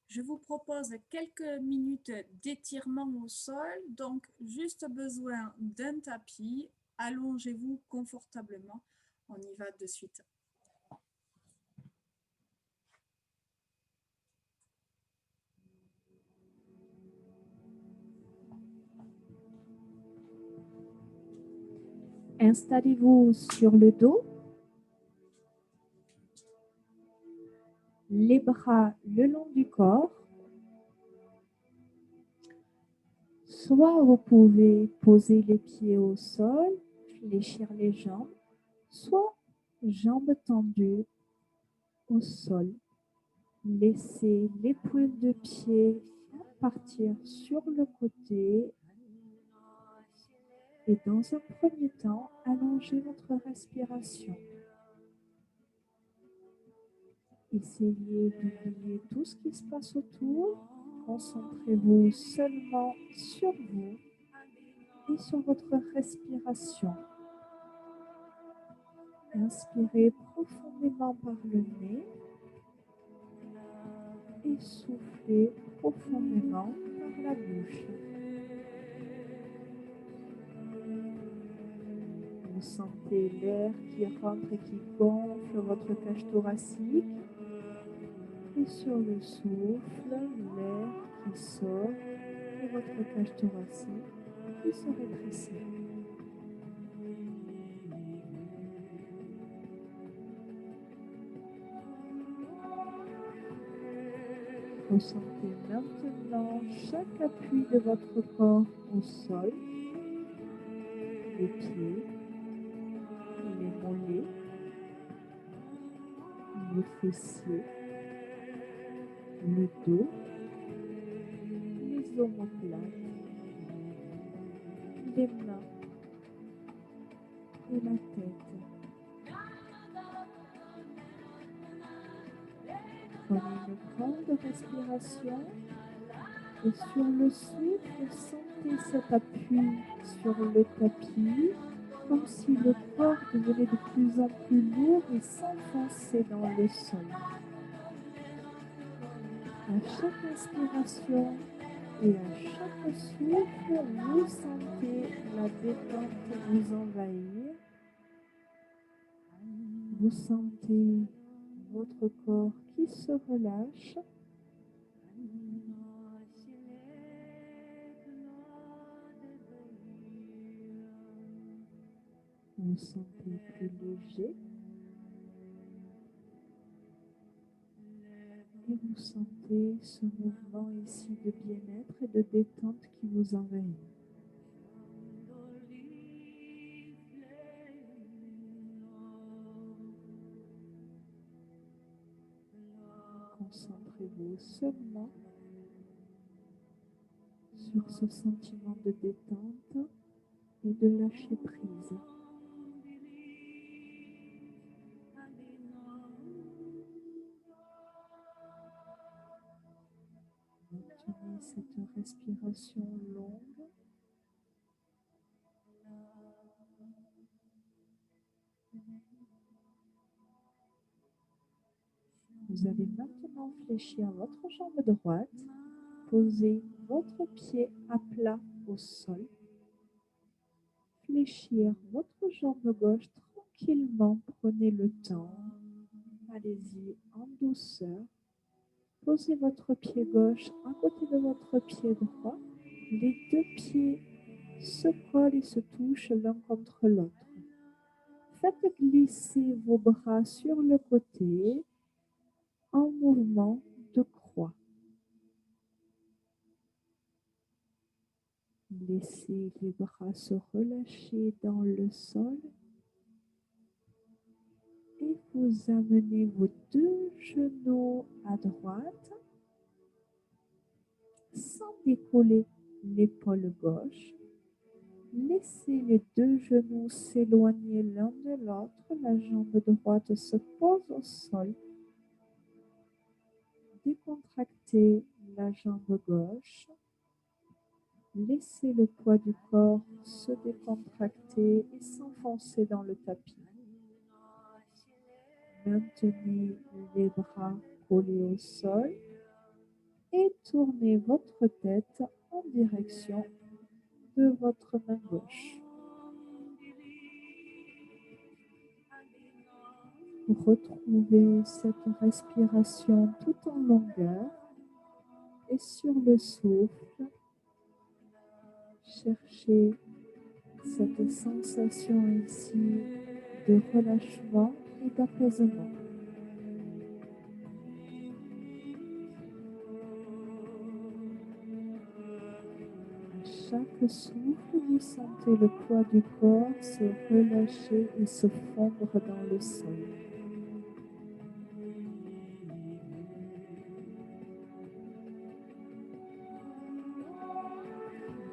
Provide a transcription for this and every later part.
Je vous propose quelques minutes d'étirement au sol, donc juste besoin d'un tapis. Allongez-vous confortablement. On y va de suite. Installez-vous sur le dos, les bras le long du corps. Soit vous pouvez poser les pieds au sol, fléchir les jambes, soit jambes tendues au sol. Laissez les pointes de pied partir sur le côté et dans un premier temps, allongez votre respiration. Essayez d'oublier tout ce qui se passe autour. Concentrez-vous seulement sur vous et sur votre respiration. Inspirez profondément par le nez et soufflez profondément par la bouche. Vous sentez l'air qui rentre et qui gonfle votre cage thoracique. Et sur le souffle, l'air qui sort de votre cage thoracique qui se rétrécit. Ressentez maintenant chaque appui de votre corps au sol, les pieds, les mollets, les fessiers, le dos, les omoplates, les mains et la tête. Prenez une grande respiration et sur le souffle, sentez cet appui sur le tapis, comme si le corps devenait de plus en plus lourd et s'enfonçait dans le sol. À chaque inspiration et à chaque souffle, vous sentez la détente vous envahir. Vous sentez votre corps qui se relâche. Vous sentez plus léger. Et vous sentez ce mouvement ici de bien-être et de détente qui vous envahit. Concentrez-vous seulement sur ce sentiment de détente et de lâcher prise. Maintenez cette respiration longue. Vous allez maintenant fléchir votre jambe droite. Posez votre pied à plat au sol. Fléchir votre jambe gauche tranquillement. Prenez le temps. Allez-y en douceur. Posez votre pied gauche à côté de votre pied droit. Les deux pieds se collent et se touchent l'un contre l'autre. Faites glisser vos bras sur le côté en mouvement de croix. Laissez les bras se relâcher dans le sol et vous amenez vos deux genoux à droite sans décoller l'épaule gauche. Laissez les deux genoux s'éloigner l'un de l'autre. La jambe droite se pose au sol. Décontractez la jambe gauche. Laissez le poids du corps se décontracter et s'enfoncer dans le tapis. Maintenez les bras collés au sol. et tournez votre tête en direction de votre main gauche. Retrouvez cette respiration tout en longueur et sur le souffle, cherchez cette sensation ici de relâchement et d'apaisement. À chaque souffle, vous sentez le poids du corps se relâcher et se fondre dans le sol.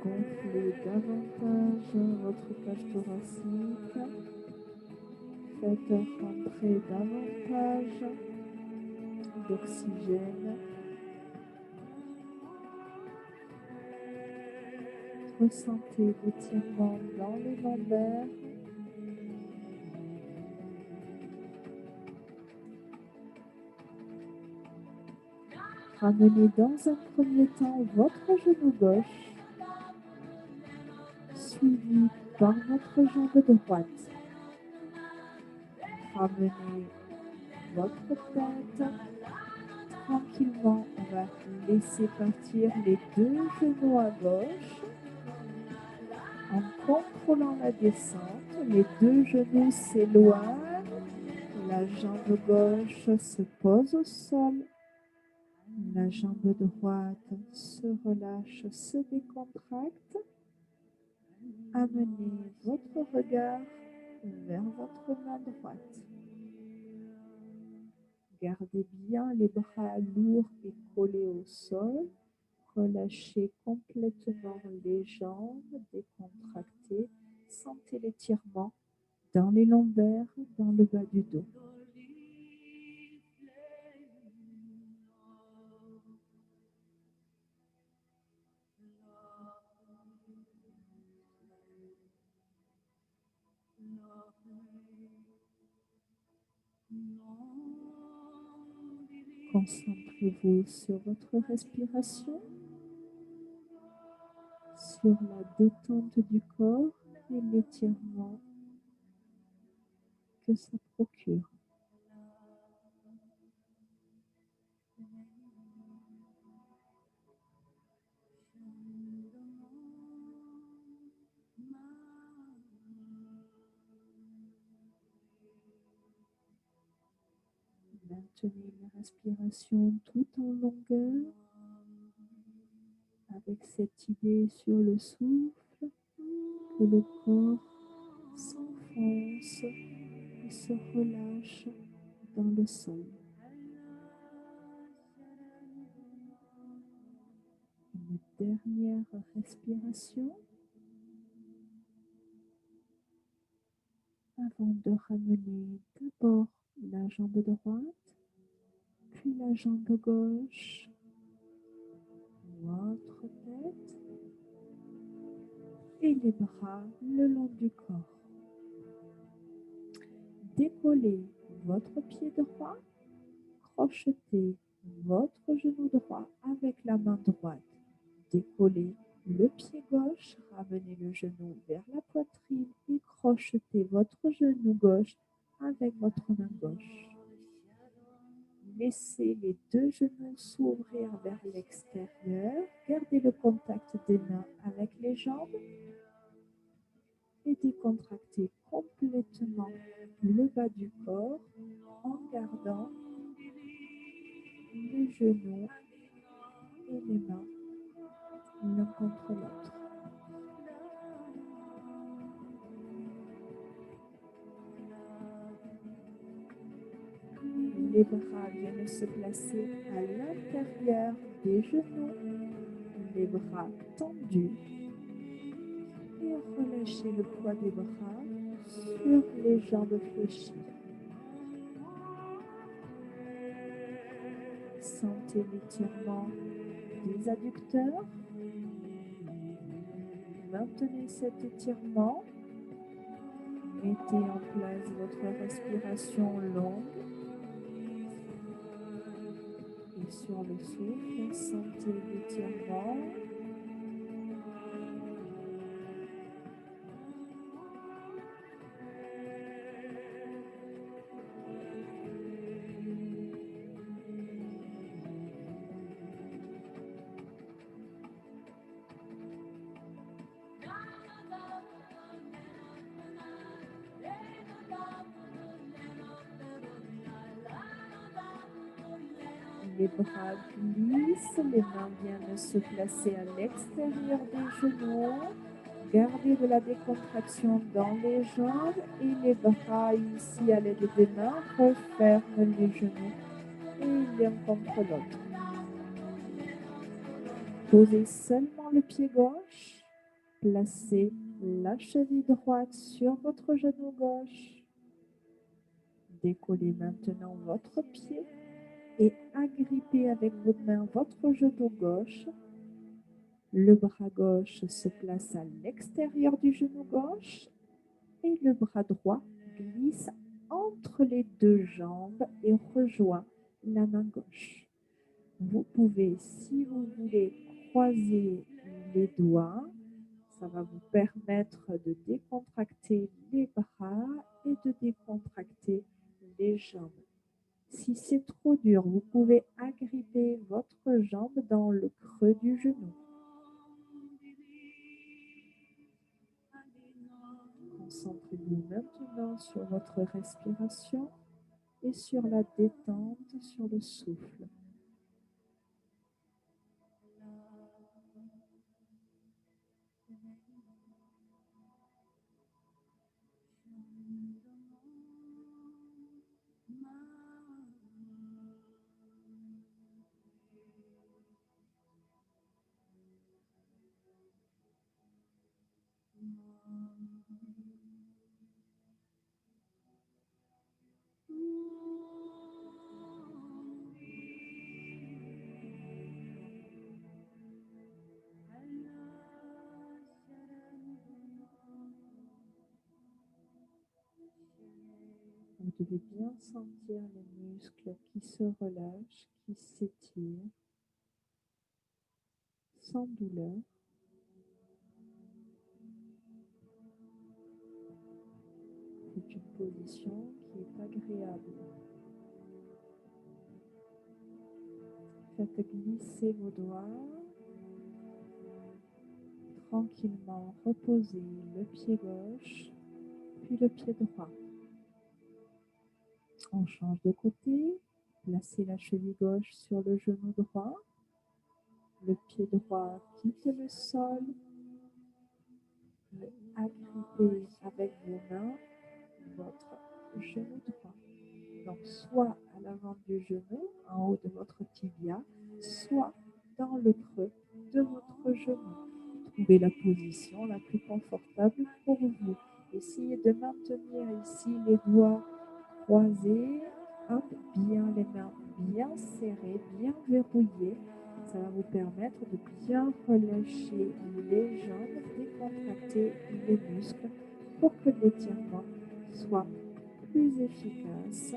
Gonflez davantage votre cage thoracique. Faites rentrer davantage d'oxygène. Ressentez l'étirement dans les lombaires. Ramenez dans un premier temps votre genou gauche, suivi par votre jambe droite. Ramenez votre tête tranquillement. On va laisser partir les deux genoux à gauche. En contrôlant la descente, les deux genoux s'éloignent. La jambe gauche se pose au sol. La jambe droite se relâche, se décontracte. Amenez votre regard vers votre main droite. Gardez bien les bras lourds et collés au sol. Relâchez complètement les jambes, décontractées. Sentez l'étirement dans les lombaires, dans le bas du dos. Concentrez-vous sur votre respiration, sur la détente du corps et l'étirement que ça procure. Maintenez la respiration tout en longueur avec cette idée sur le souffle que le corps s'enfonce et se relâche dans le sol. Une dernière respiration avant de ramener d'abord la jambe droite, puis la jambe gauche, votre tête et les bras le long du corps. Décollez votre pied droit, crochetez votre genou droit avec la main droite. Décollez le pied gauche, ramenez le genou vers la poitrine et crochetez votre genou gauche avec votre main gauche. Laissez les deux genoux s'ouvrir vers l'extérieur. Gardez le contact des mains avec les jambes et décontractez complètement le bas du corps en gardant les genoux et les mains l'un contre l'autre. Les bras viennent se placer à l'intérieur des genoux, les bras tendus, et relâchez le poids des bras sur les jambes fléchies. Sentez l'étirement des adducteurs. Maintenez cet étirement. Mettez en place votre respiration longue. Et sur le souffle, sentez l'étirement. Les bras glissent, les mains viennent se placer à l'extérieur des genoux. Gardez de la décontraction dans les jambes et les bras ici à l'aide des mains referment les genoux et l'un contre l'autre. Posez seulement le pied gauche. Placez la cheville droite sur votre genou gauche. Décollez maintenant votre pied et agrippez avec vos mains votre genou gauche. Le bras gauche se place à l'extérieur du genou gauche et le bras droit glisse entre les deux jambes et rejoint la main gauche. Vous pouvez, si vous voulez, croiser les doigts. Ça va vous permettre de décontracter les bras et de décontracter les jambes. Si c'est trop dur, vous pouvez agripper votre jambe dans le creux du genou. Concentrez-vous maintenant sur votre respiration et sur la détente, sur le souffle. Vous devez bien sentir les muscles qui se relâchent, qui s'étirent, sans douleur. C'est une position qui est agréable. Faites glisser vos doigts. Tranquillement, reposez le pied gauche, puis le pied droit. On change de côté. Placez la cheville gauche sur le genou droit. Le pied droit quitte le sol. Et agrippez avec vos mains votre genou droit. Donc, soit à l'avant du genou, en haut de votre tibia, soit dans le creux de votre genou. Trouvez la position la plus confortable pour vous. Essayez de maintenir ici les doigts croisés, hop, bien les mains bien serrées, bien verrouillées. Ça va vous permettre de bien relâcher les jambes, décontracter les muscles pour que l'étirement soit plus efficace.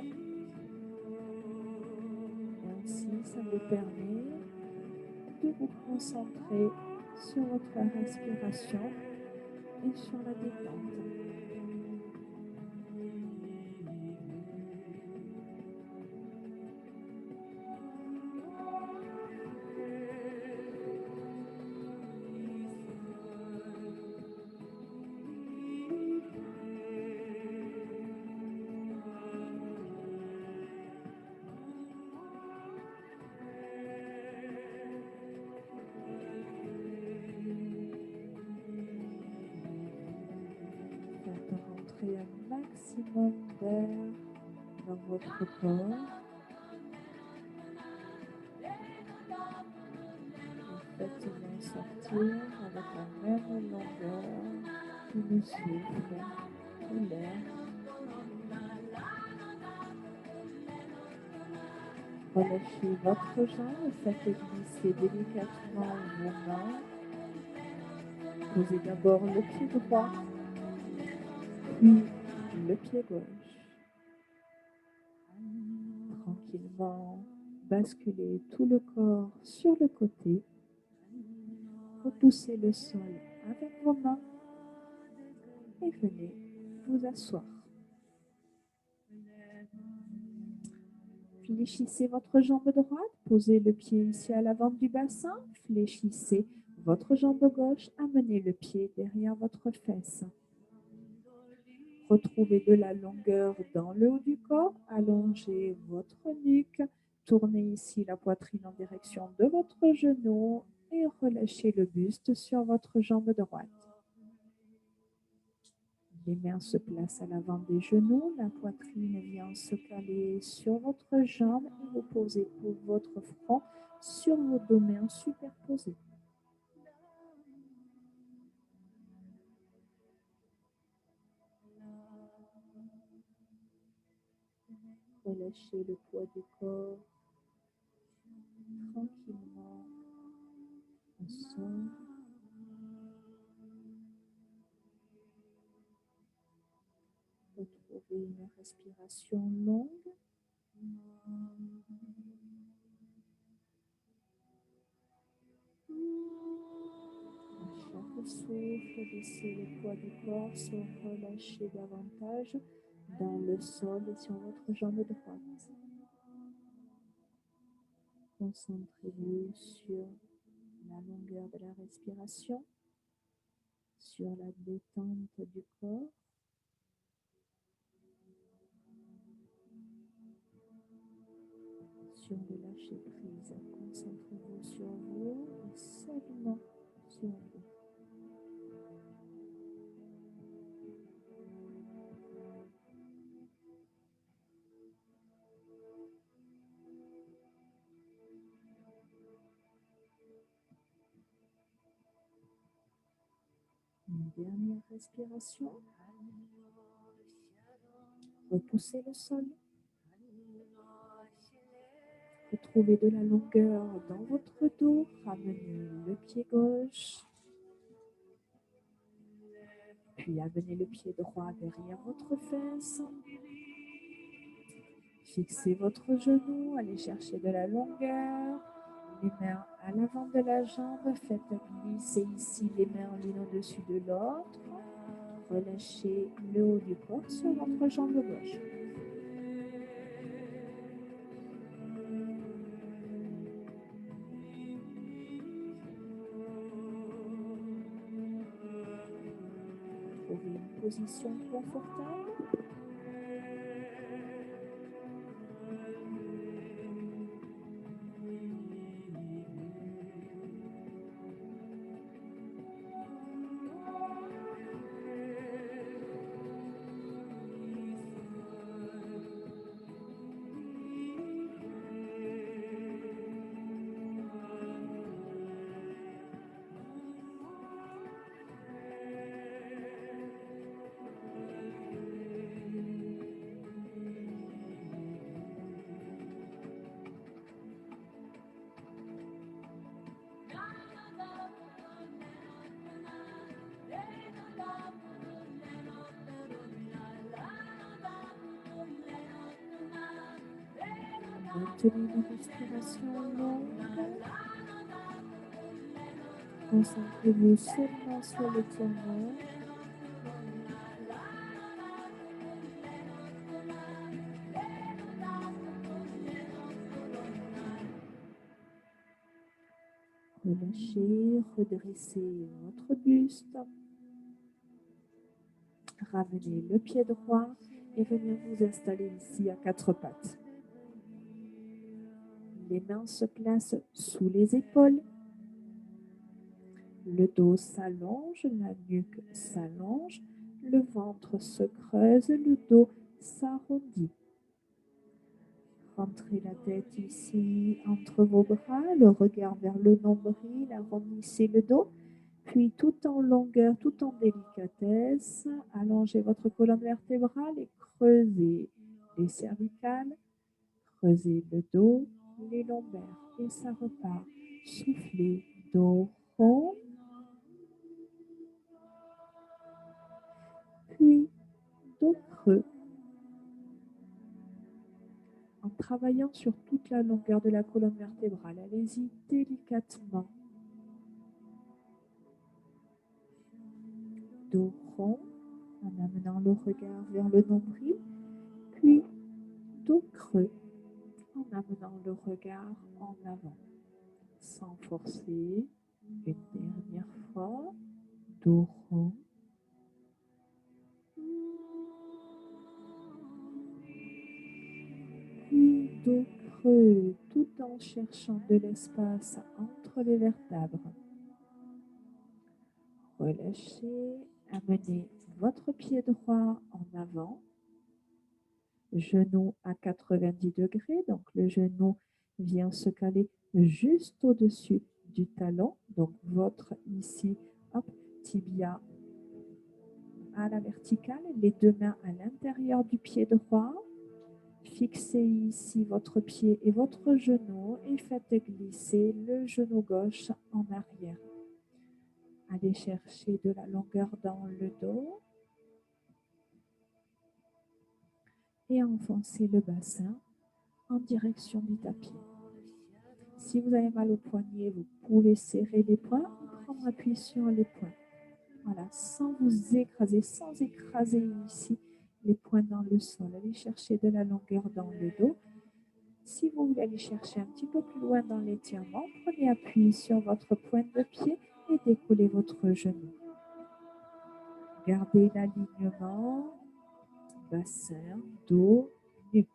Et ainsi, ça vous permet de vous concentrer sur votre respiration et sur la détente. Faites rentrer un maximum d'air dans votre corps. Et faites-le sortir avec la même longueur que le souffle ou l'air. Relâchez votre jambe, faites glisser délicatement vos mains. Posez d'abord le pied droit, puis le pied gauche. Tranquillement, basculez tout le corps sur le côté. Repoussez le sol avec vos mains et venez vous asseoir. Fléchissez votre jambe droite, posez le pied ici à l'avant du bassin, fléchissez votre jambe gauche, amenez le pied derrière votre fesse. Retrouvez de la longueur dans le haut du corps, allongez votre nuque, tournez ici la poitrine en direction de votre genou et relâchez le buste sur votre jambe droite. Les mains se placent à l'avant des genoux, la poitrine vient se caler sur votre jambe et vous posez votre front sur vos deux mains superposées. Relâchez le poids du corps tranquillement au sol. Retrouvez une respiration longue. À chaque souffle, laissez le poids du corps se relâcher davantage dans le sol et sur votre jambe droite. Concentrez-vous sur la longueur de la respiration, sur la détente du corps. Sur le lâcher prise, concentrez-vous sur vous et seulement sur vous. Une dernière respiration. Repoussez le sol. Retrouvez de la longueur dans votre dos. Ramenez le pied gauche. Puis amenez le pied droit derrière votre fesse. Fixez votre genou. Allez chercher de la longueur. Les mains à l'avant de la jambe. Faites glisser ici les mains l'une au-dessus de l'autre. Relâchez le haut du corps sur votre jambe gauche. Trouvez une position confortable. Maintenez une respiration longue. Concentrez-vous seulement sur le tournoi. Relâchez, redressez votre buste. Ramenez le pied droit et venez vous installer ici à quatre pattes. Les mains se placent sous les épaules. Le dos s'allonge, la nuque s'allonge, le ventre se creuse, le dos s'arrondit. Rentrez la tête ici entre vos bras, le regard vers le nombril, arrondissez le dos, puis tout en longueur, tout en délicatesse, allongez votre colonne vertébrale et creusez les cervicales, creusez le dos, les lombaires et ça repart. Soufflez, dos rond, puis dos creux. En travaillant sur toute la longueur de la colonne vertébrale. Allez-y délicatement. Dos rond, en amenant le regard vers le nombril, puis dos creux, en amenant le regard en avant. Sans forcer, une dernière fois, dos rond. Puis dos creux, tout en cherchant de l'espace entre les vertèbres. Relâchez, amenez votre pied droit en avant, genou à 90 degrés, donc le genou vient se caler juste au-dessus du talon, donc votre ici, hop, tibia à la verticale, les deux mains à l'intérieur du pied droit. Fixez ici votre pied et votre genou et faites glisser le genou gauche en arrière. Allez chercher de la longueur dans le dos et enfoncez le bassin en direction du tapis. Si vous avez mal au poignet, vous pouvez serrer les poings ou prendre appui sur les poings. Voilà, sans vous écraser, sans écraser ici les poings dans le sol. Allez chercher de la longueur dans le dos. Si vous voulez aller chercher un petit peu plus loin dans l'étirement, prenez appui sur votre pointe de pied et décollez votre genou. Gardez l'alignement, bassin, dos, nuque.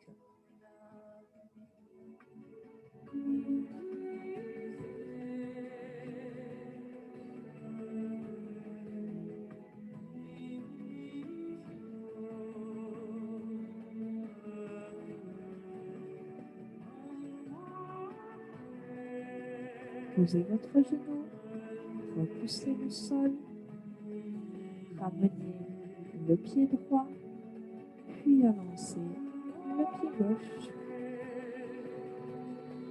Posez votre genou, repoussez le sol, ramenez le pied droit, puis avancez le pied gauche.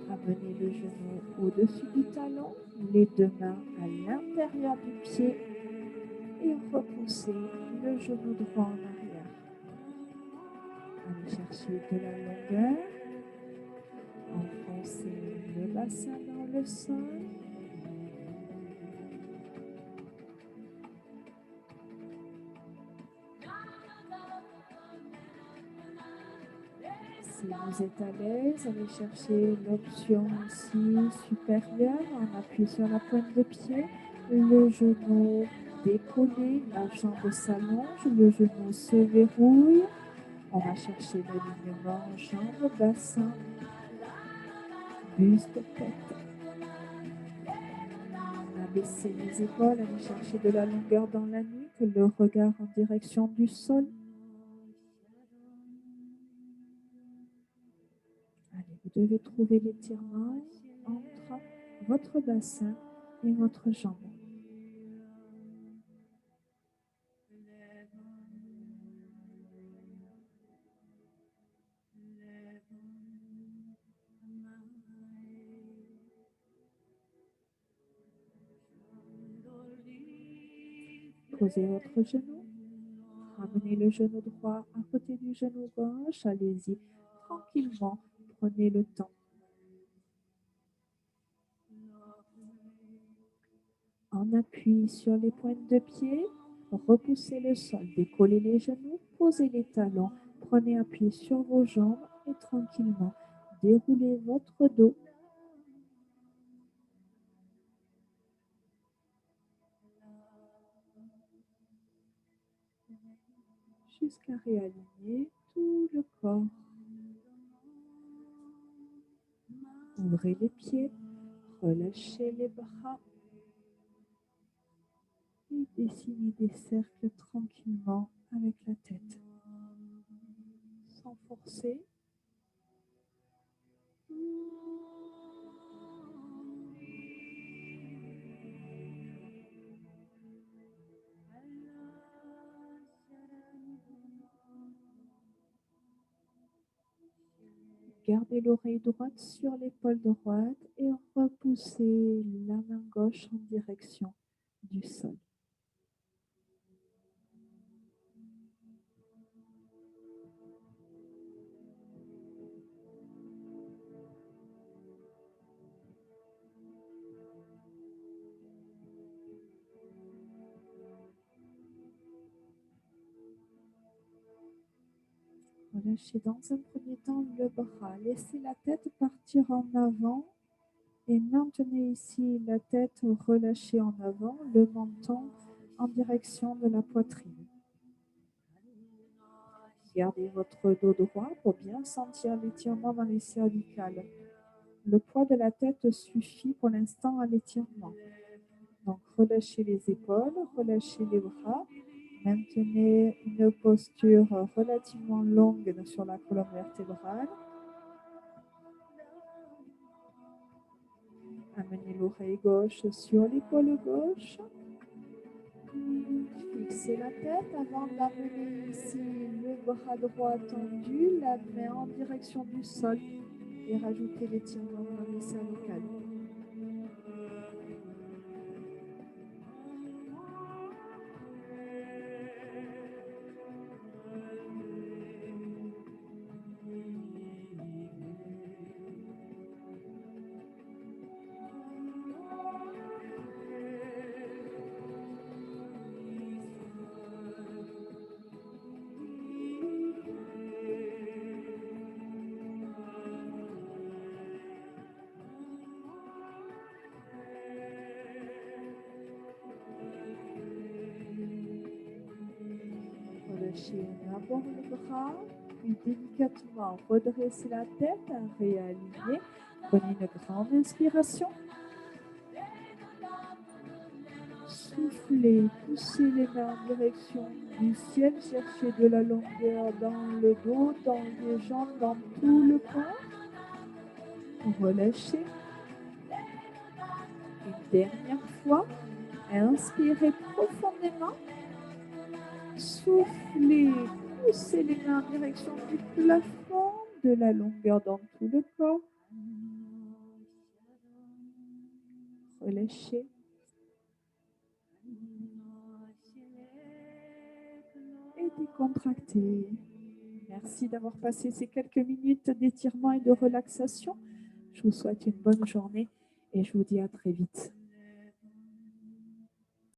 Ramenez le genou au-dessus du talon, les deux mains à l'intérieur du pied et repoussez le genou droit en arrière. Allez chercher de la longueur, enfoncez le bassin dans le sol. Si vous êtes à l'aise, allez chercher l'option ici supérieure en appui sur la pointe de pied, le genou décollé, la jambe s'allonge, le genou se verrouille. On va chercher l'alignement jambes, bassin, buste, tête. Abaissez les épaules, allez chercher de la longueur dans la nuque, le regard en direction du sol. Allez, vous devez trouver l'étirement entre votre bassin et votre jambe. Posez votre genou. Ramenez le genou droit à côté du genou gauche. Allez-y tranquillement. Prenez le temps. En appui sur les pointes de pied, repoussez le sol. Décollez les genoux. Posez les talons. Prenez appui sur vos jambes et tranquillement déroulez votre dos. Jusqu'à réaligner tout le corps. Ouvrez les pieds, relâchez les bras et dessinez des cercles tranquillement avec la tête, sans forcer. Gardez l'oreille droite sur l'épaule droite et repoussez la main gauche en direction du sol. Relâchez dans un premier temps le bras. Laissez la tête partir en avant et maintenez ici la tête relâchée en avant, le menton en direction de la poitrine. Gardez votre dos droit pour bien sentir l'étirement dans les cervicales. Le poids de la tête suffit pour l'instant à l'étirement. Donc, relâchez les épaules, relâchez les bras. Maintenez une posture relativement longue sur la colonne vertébrale. Amenez l'oreille gauche sur l'épaule gauche. Fixez la tête avant d'amener ici le bras droit tendu, la main en direction du sol et rajoutez l'étirement dans les cervicales. Relâchez d'abord le bras, puis délicatement redressez la tête, réalignez. Prenez une grande inspiration. Soufflez, poussez les mains en direction du ciel, cherchez de la longueur dans le dos, dans les jambes, dans tout le corps. Relâchez. Une dernière fois, inspirez profondément. Soufflez, poussez les mains en direction du plafond, de la longueur dans tout le corps. Relâchez. Et décontractez. Merci d'avoir passé ces quelques minutes d'étirement et de relaxation. Je vous souhaite une bonne journée et je vous dis à très vite.